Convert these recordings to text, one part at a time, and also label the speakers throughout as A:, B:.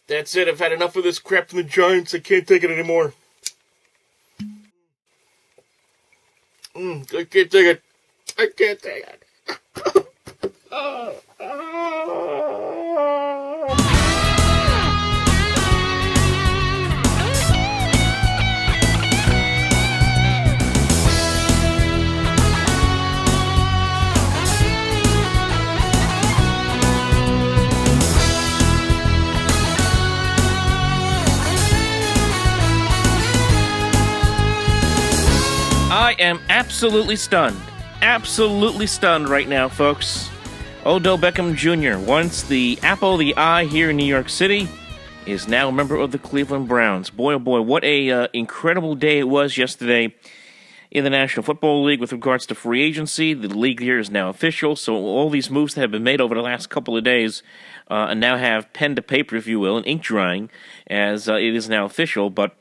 A: That's it. I've had enough of this crap from the Giants. I can't take it anymore. I can't take it. I can't take it.
B: I am absolutely stunned. Absolutely stunned right now, folks. Odell Beckham Jr., once the apple of the eye here in New York City, is now a member of the Cleveland Browns. Boy, oh boy, what a incredible day it was yesterday in the National Football League with regards to free agency. The league here is now official, so all these moves that have been made over the last couple of days now have pen to paper, if you will, and ink drying, as it is now official. But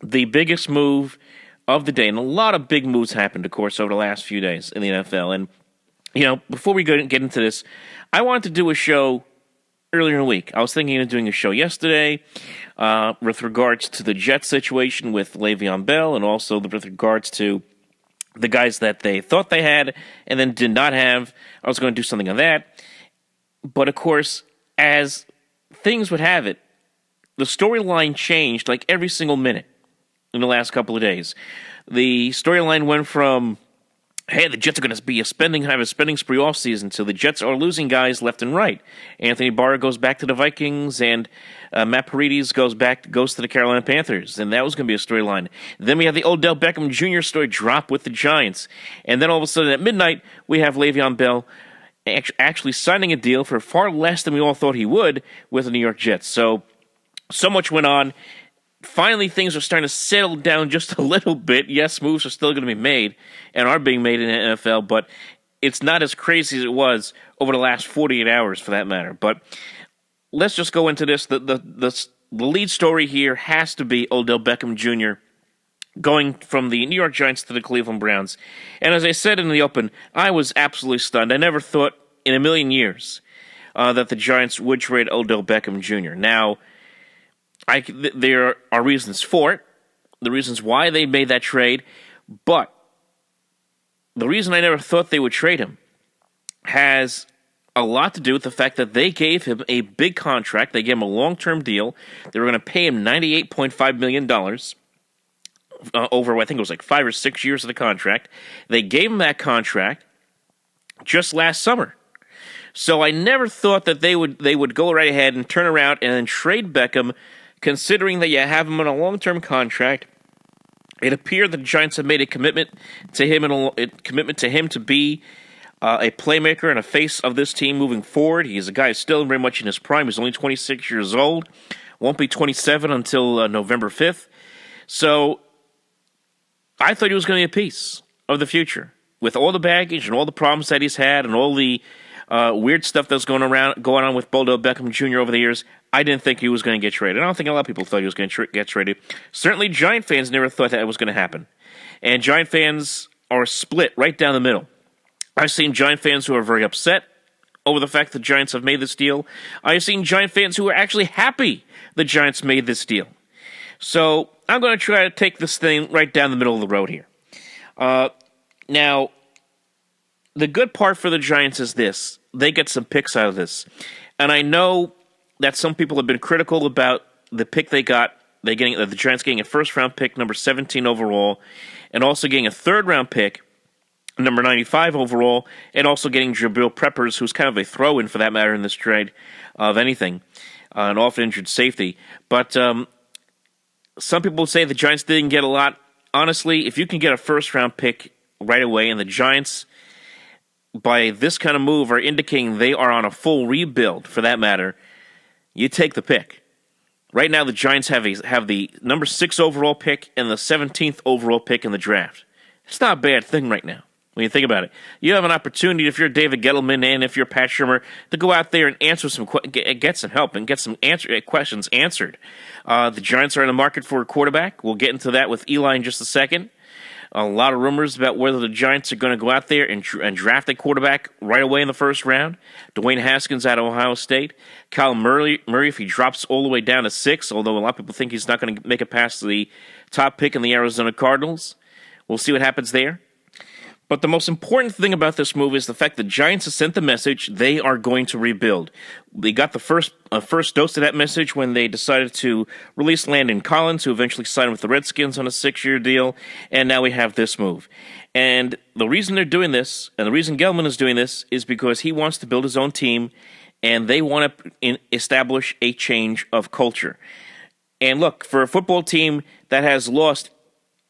B: the biggest move of the day, and a lot of big moves happened, of course, over the last few days in the NFL. And, you know, before we get into this, I wanted to do a show earlier in the week. I was thinking of doing a show yesterday with regards to the Jets situation with Le'Veon Bell, and also with regards to the guys that they thought they had and then did not have. I was going to do something on that. But, of course, as things would have it, the storyline changed like every single minute in the last couple of days. The storyline went from, hey, the Jets are going to have a spending spree offseason, so the Jets are losing guys left and right. Anthony Barr goes back to the Vikings, and Matt Paredes goes to the Carolina Panthers, and that was going to be a storyline. Then we have the Odell Beckham Jr. story drop with the Giants, and then all of a sudden at midnight, we have Le'Veon Bell actually signing a deal for far less than we all thought he would with the New York Jets. So much went on. Finally, things are starting to settle down just a little bit. Yes, moves are still going to be made and are being made in the NFL, but it's not as crazy as it was over the last 48 hours, for that matter. But let's just go into this. The lead story here has to be Odell Beckham Jr. going from the New York Giants to the Cleveland Browns. And as I said in the open, I was absolutely stunned. I never thought in a million years that the Giants would trade Odell Beckham Jr. Now, there are reasons for it, the reasons why they made that trade, but the reason I never thought they would trade him has a lot to do with the fact that they gave him a big contract. They gave him a long-term deal. They were going to pay him $98.5 million over, I think it was like 5 or 6 years of the contract. They gave him that contract just last summer. So I never thought that they would go right ahead and turn around and then trade Beckham, considering that you have him on a long-term contract. It appeared that the Giants have made a commitment to him to be a playmaker and a face of this team moving forward. He's a guy who's still very much in his prime. He's only 26 years old. Won't be 27 until November 5th. So I thought he was going to be a piece of the future. With all the baggage and all the problems that he's had and all the weird stuff that's going on with Odell Beckham Jr. over the years, I didn't think he was going to get traded. I don't think a lot of people thought he was going to get traded. Certainly, Giant fans never thought that was going to happen. And Giant fans are split right down the middle. I've seen Giant fans who are very upset over the fact the Giants have made this deal. I've seen Giant fans who are actually happy the Giants made this deal. So I'm going to try to take this thing right down the middle of the road here. Now, the good part for the Giants is this. They get some picks out of this. And I know that some people have been critical about the pick they got. The Giants getting a first-round pick, number 17 overall, and also getting a third-round pick, number 95 overall, and also getting Jabril Peppers, who's kind of a throw-in for that matter in this trade of anything, an off-injured safety. But some people say the Giants didn't get a lot. Honestly, if you can get a first-round pick right away, and the Giants, by this kind of move, are indicating they are on a full rebuild, for that matter, you take the pick. Right now, the Giants have the number 6 overall pick and the 17th overall pick in the draft. It's not a bad thing right now when you think about it. You have an opportunity, if you're David Gettleman and if you're Pat Shurmur, to go out there and answer get some help and get some questions answered. The Giants are in the market for a quarterback. We'll get into that with Eli in just a second. A lot of rumors about whether the Giants are going to go out there and draft a quarterback right away in the first round. Dwayne Haskins out of Ohio State. Kyle Murray, if he drops all the way down to 6, although a lot of people think he's not going to make it past the top pick in the Arizona Cardinals. We'll see what happens there. But the most important thing about this move is the fact the Giants have sent the message they are going to rebuild. They got the first dose of that message when they decided to release Landon Collins, who eventually signed with the Redskins on a 6-year deal, and now we have this move. And the reason they're doing this, and the reason Gelman is doing this, is because he wants to build his own team, and they want to establish a change of culture. And look, for a football team that has lost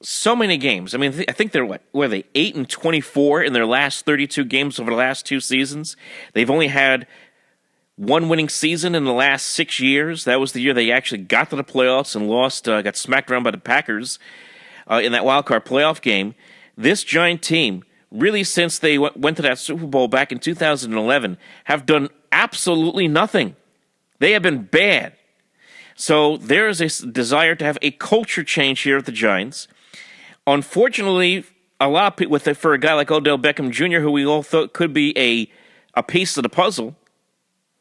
B: so many games. I mean, I think they're, were they 8-24 in their last 32 games over the last 2 seasons? They've only had one winning season in the last 6 years. That was the year they actually got to the playoffs and lost, got smacked around by the Packers in that wild card playoff game. This Giant team, really since they went to that Super Bowl back in 2011, have done absolutely nothing. They have been bad. So there is a desire to have a culture change here at the Giants. Unfortunately, a lot of people, for a guy like Odell Beckham Jr., who we all thought could be a piece of the puzzle,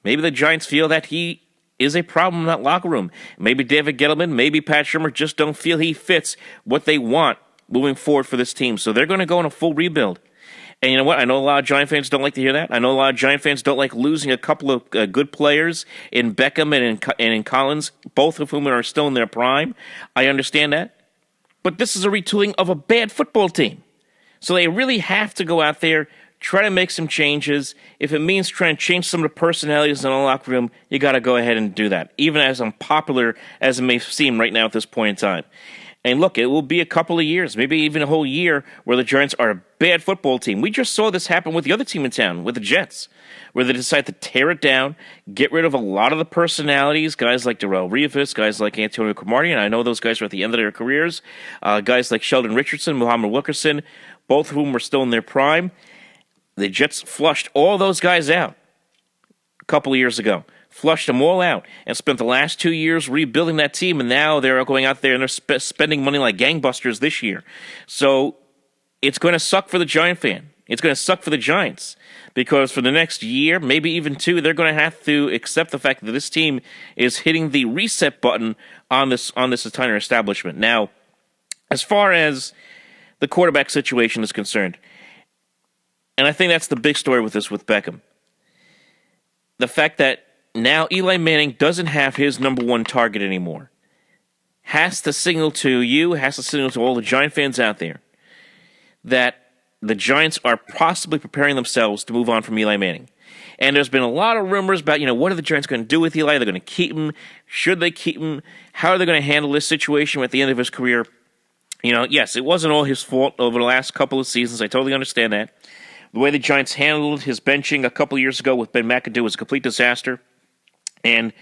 B: maybe the Giants feel that he is a problem in that locker room. Maybe David Gettleman, maybe Pat Shurmur just don't feel he fits what they want moving forward for this team. So they're going to go on a full rebuild. And you know what? I know a lot of Giant fans don't like to hear that. I know a lot of Giant fans don't like losing a couple of good players in Beckham and in Collins, both of whom are still in their prime. I understand that. But this is a retooling of a bad football team. So they really have to go out there, try to make some changes. If it means trying to change some of the personalities in the locker room, you got to go ahead and do that, even as unpopular as it may seem right now at this point in time. And look, it will be a couple of years, maybe even a whole year, where the Giants are a bad football team. We just saw this happen with the other team in town, with the Jets, where they decide to tear it down, get rid of a lot of the personalities, guys like Darrelle Revis, guys like Antonio Cromartie, and I know those guys are at the end of their careers, guys like Sheldon Richardson, Muhammad Wilkerson, both of whom were still in their prime. The Jets flushed all those guys out a couple of years ago. Flushed them all out and spent the last 2 years rebuilding that team, and now they're going out there and they're spending money like gangbusters this year. So it's going to suck for the Giant fan. It's going to suck for the Giants because for the next year, maybe even 2, they're going to have to accept the fact that this team is hitting the reset button on this entire establishment. Now, as far as the quarterback situation is concerned, and I think that's the big story with Beckham, the fact that now Eli Manning doesn't have his number one target anymore. Has to signal to you, has to signal to all the Giant fans out there that the Giants are possibly preparing themselves to move on from Eli Manning. And there's been a lot of rumors about, what are the Giants going to do with Eli? They're going to keep him. Should they keep him? How are they going to handle this situation at the end of his career? Yes, it wasn't all his fault over the last couple of seasons. I totally understand that. The way the Giants handled his benching a couple of years ago with Ben McAdoo was a complete disaster. And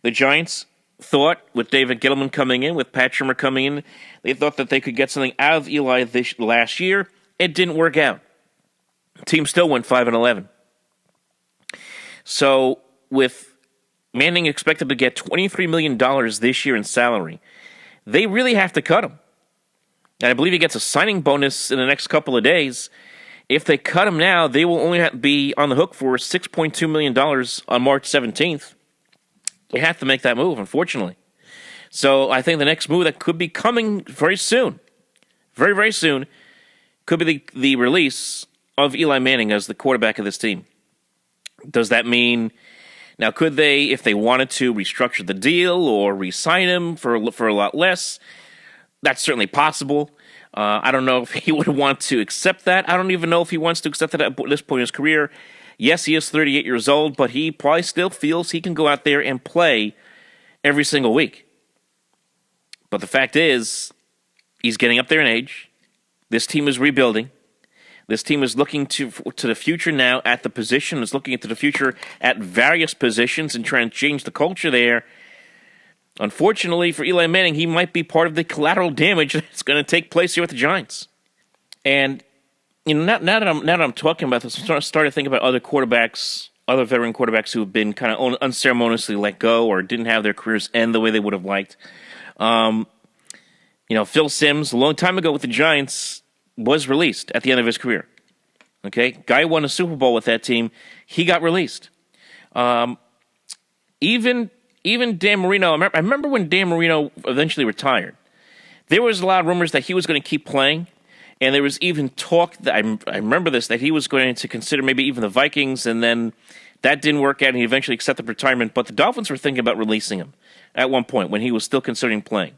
B: the Giants thought, with David Gettleman coming in, with Pat Shurmur coming in, they thought that they could get something out of Eli this last year. It didn't work out. The team still went 5-11. So, with Manning expected to get $23 million this year in salary, they really have to cut him. And I believe he gets a signing bonus in the next couple of days. If they cut him now, they will only have to be on the hook for $6.2 million on March 17th. They have to make that move, unfortunately. So I think the next move that could be coming very soon, very, very soon, could be the release of Eli Manning as the quarterback of this team. Does that mean, now could they, if they wanted to, restructure the deal or re-sign him for a lot less? That's certainly possible. I don't know if he would want to accept that. I don't even know if he wants to accept that at this point in his career. Yes, he is 38 years old, but he probably still feels he can go out there and play every single week. But the fact is, he's getting up there in age. This team is rebuilding. This team is looking to the future now at the position, is looking into the future at various positions and trying to change the culture there. Unfortunately for Eli Manning, he might be part of the collateral damage that's going to take place here with the Giants. And now that I'm talking about this, I'm starting to think about other quarterbacks, other veteran quarterbacks who have been kind of unceremoniously let go or didn't have their careers end the way they would have liked. Phil Simms, a long time ago with the Giants, was released at the end of his career. Okay, guy won a Super Bowl with that team. He got released. Even Dan Marino. I remember when Dan Marino eventually retired. There was a lot of rumors that he was going to keep playing, and there was even talk that I remember this, that he was going to consider maybe even the Vikings, and then that didn't work out, and he eventually accepted retirement. But the Dolphins were thinking about releasing him at one point when he was still considering playing.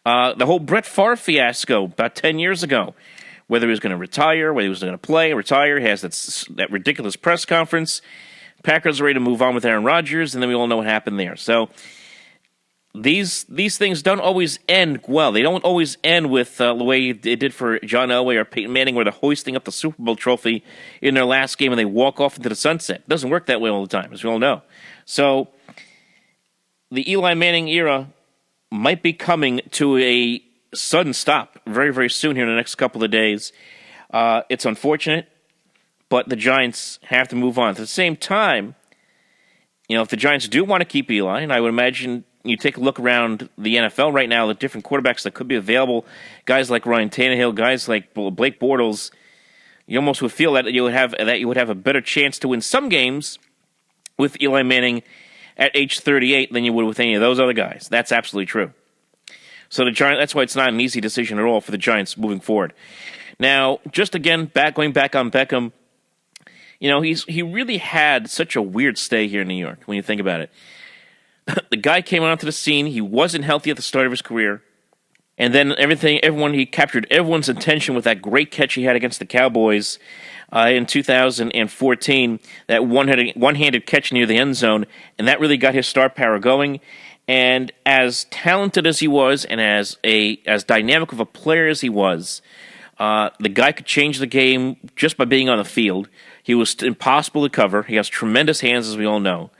B: The whole Brett Favre fiasco about 10 years ago, whether he was going to retire, whether he was going to play, retire, he has that ridiculous press conference. Packers are ready to move on with Aaron Rodgers, and then we all know what happened there. So these things don't always end well. They don't always end with the way it did for John Elway or Peyton Manning, where they're hoisting up the Super Bowl trophy in their last game and they walk off into the sunset. It doesn't work that way all the time, as we all know. So the Eli Manning era might be coming to a sudden stop very, very soon here in the next couple of days. It's unfortunate, but the Giants have to move on. At the same time, if the Giants do want to keep Eli, and I would imagine you take a look around the NFL right now, the different quarterbacks that could be available, guys like Ryan Tannehill, guys like Blake Bortles, you almost would feel that you would have a better chance to win some games with Eli Manning at age 38 than you would with any of those other guys. That's absolutely true. So the Giants, that's why it's not an easy decision at all for the Giants moving forward. Now, just again, going back on Beckham, he really had such a weird stay here in New York when you think about it. The guy came onto the scene. He wasn't healthy at the start of his career. And then he captured everyone's attention with that great catch he had against the Cowboys in 2014, that one-handed catch near the end zone, and that really got his star power going. And as talented as he was, and as dynamic of a player as he was, the guy could change the game just by being on the field. He was impossible to cover. He has tremendous hands, as we all know.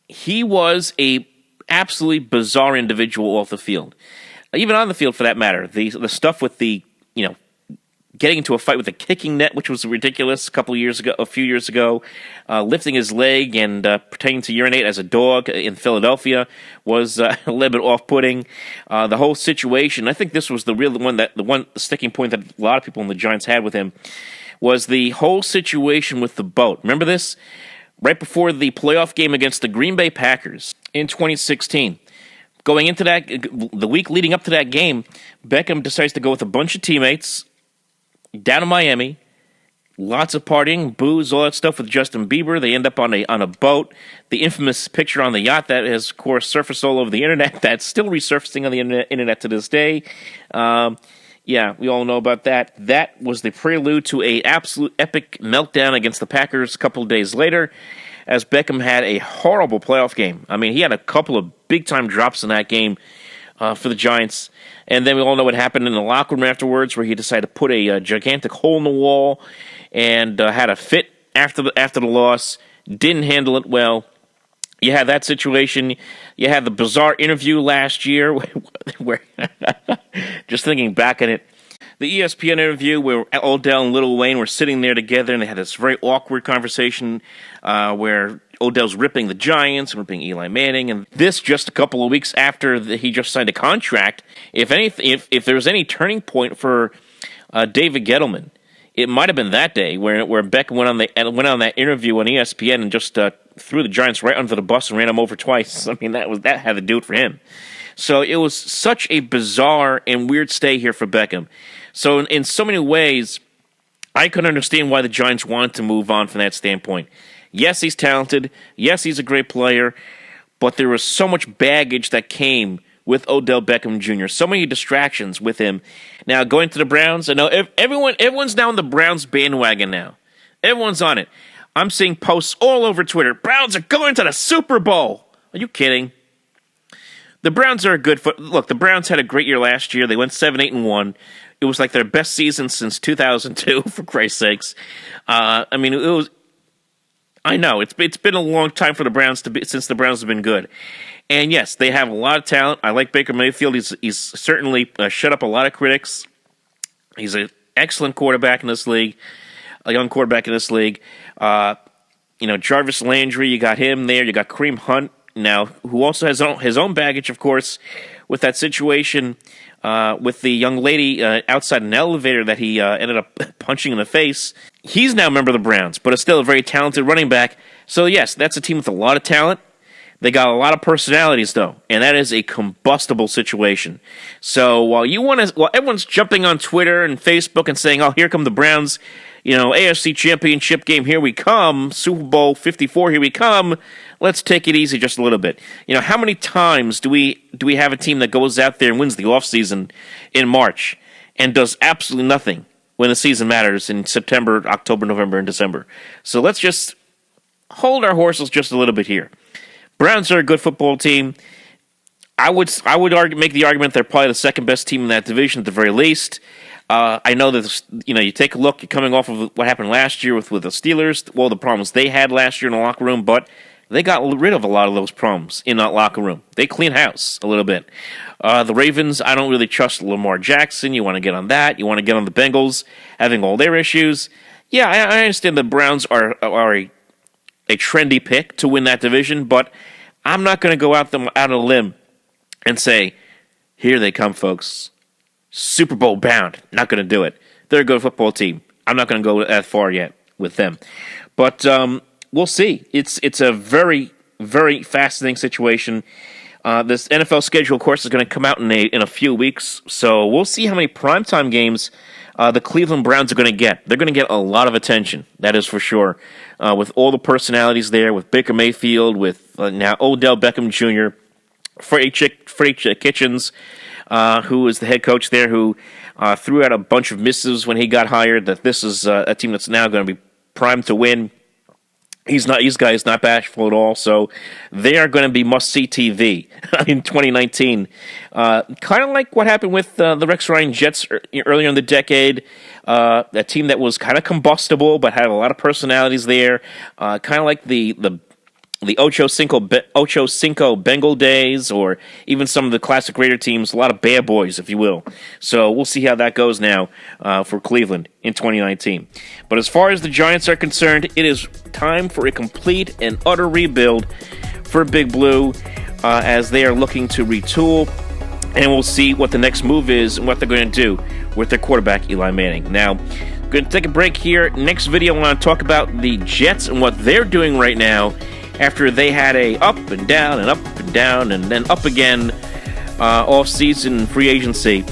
B: He was a absolutely bizarre individual off the field, even on the field for that matter. The stuff with getting into a fight with a kicking net, which was ridiculous a few years ago, lifting his leg and pretending to urinate as a dog in Philadelphia was a little bit off-putting. The whole situation, I think this was the sticking point that a lot of people in the Giants had with him, was the whole situation with the boat. Remember this? Right before the playoff game against the Green Bay Packers in 2016. Going into the week leading up to that game, Beckham decides to go with a bunch of teammates down to Miami. Lots of partying, booze, all that stuff with Justin Bieber. They end up on a boat. The infamous picture on the yacht that has, of course, surfaced all over the internet. That's still resurfacing on the internet to this day. Yeah, we all know about that. That was the prelude to an absolute epic meltdown against the Packers a couple of days later, as Beckham had a horrible playoff game. I mean, he had a couple of big-time drops in that game for the Giants. And then we all know what happened in the locker room afterwards, where he decided to put a gigantic hole in the wall and had a fit after the loss. Didn't handle it well. You had that situation. You had the bizarre interview last year where just thinking back on it, the ESPN interview where Odell and Lil Wayne were sitting there together, and they had this very awkward conversation where Odell's ripping the Giants and ripping Eli Manning, and this just a couple of weeks after he just signed a contract. If there was any turning point for David Gettleman, it might have been that day where Beckham went on that interview on ESPN and just threw the Giants right under the bus and ran them over twice. I mean, that had to do it for him. So it was such a bizarre and weird stay here for Beckham. So in so many ways, I could understand why the Giants wanted to move on from that standpoint. Yes, he's talented. Yes, he's a great player. But there was so much baggage that came with Odell Beckham Jr. So many distractions with him. Now, going to the Browns, I know everyone's now on the Browns bandwagon now. Everyone's on it. I'm seeing posts all over Twitter. Browns are going to the Super Bowl. Are you kidding? The Browns are a good look, the Browns had a great year last year. They went 7-8-1. It was like their best season since 2002, for Christ's sakes. I mean, it was. I know it's been a long time for the Browns since the Browns have been good. And yes, they have a lot of talent. I like Baker Mayfield. He's certainly shut up a lot of critics. He's an excellent quarterback in this league, a young quarterback in this league. Jarvis Landry, you got him there. You got Kareem Hunt, now, who also has his own baggage, of course, with that situation with the young lady outside an elevator that he ended up punching in the face. He's now a member of the Browns, but is still a very talented running back. So, yes, that's a team with a lot of talent. They got a lot of personalities, though, and that is a combustible situation. So while everyone's jumping on Twitter and Facebook and saying, "Oh, here come the Browns, AFC Championship game, here we come, Super Bowl 54, here we come," let's take it easy just a little bit. How many times do we have a team that goes out there and wins the offseason in March and does absolutely nothing when the season matters in September, October, November, and December? So let's just hold our horses just a little bit here. Browns are a good football team. I would make the argument they're probably the second best team in that division at the very least. I know that you take a look. You're coming off of what happened last year with the Steelers, the problems they had last year in the locker room, but they got rid of a lot of those problems in that locker room. They clean house a little bit. The Ravens, I don't really trust Lamar Jackson. You want to get on that. You want to get on the Bengals having all their issues. Yeah, I understand the Browns are a trendy pick to win that division, but I'm not going to go out on a limb and say, here they come, folks. Super Bowl bound. Not going to do it. They're a good football team. I'm not going to go that far yet with them. But we'll see. It's a very, very fascinating situation. This NFL schedule, of course, is going to come out in a few weeks, so we'll see how many primetime games the Cleveland Browns are going to get. They're going to get a lot of attention, that is for sure, with all the personalities there, with Baker Mayfield, with now Odell Beckham Jr., Freddie Kitchens, who is the head coach there, who threw out a bunch of misses when he got hired, that this is a team that's now going to be primed to win. These guys not bashful at all, so they are going to be must-see TV in 2019. Kind of like what happened with the Rex Ryan Jets earlier in the decade, a team that was kind of combustible but had a lot of personalities there, kind of like the Ocho Cinco Bengal days, or even some of the classic Raider teams, a lot of bad boys, if you will. So we'll see how that goes now for Cleveland in 2019. But as far as the Giants are concerned, it is time for a complete and utter rebuild for Big Blue as they are looking to retool, and we'll see what the next move is and what they're going to do with their quarterback, Eli Manning. Now, I'm going to take a break here. Next video, I want to talk about the Jets and what they're doing right now after they had a up and down and up and down and then up again off-season free agency.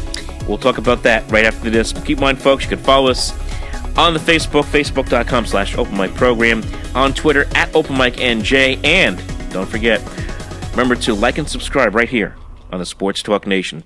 B: We'll talk about that right after this. Keep in mind, folks, you can follow us on the facebook.com/openmicprogram, on Twitter @openmicnj, and don't forget, remember to like and subscribe right here on the Sports Talk Nation.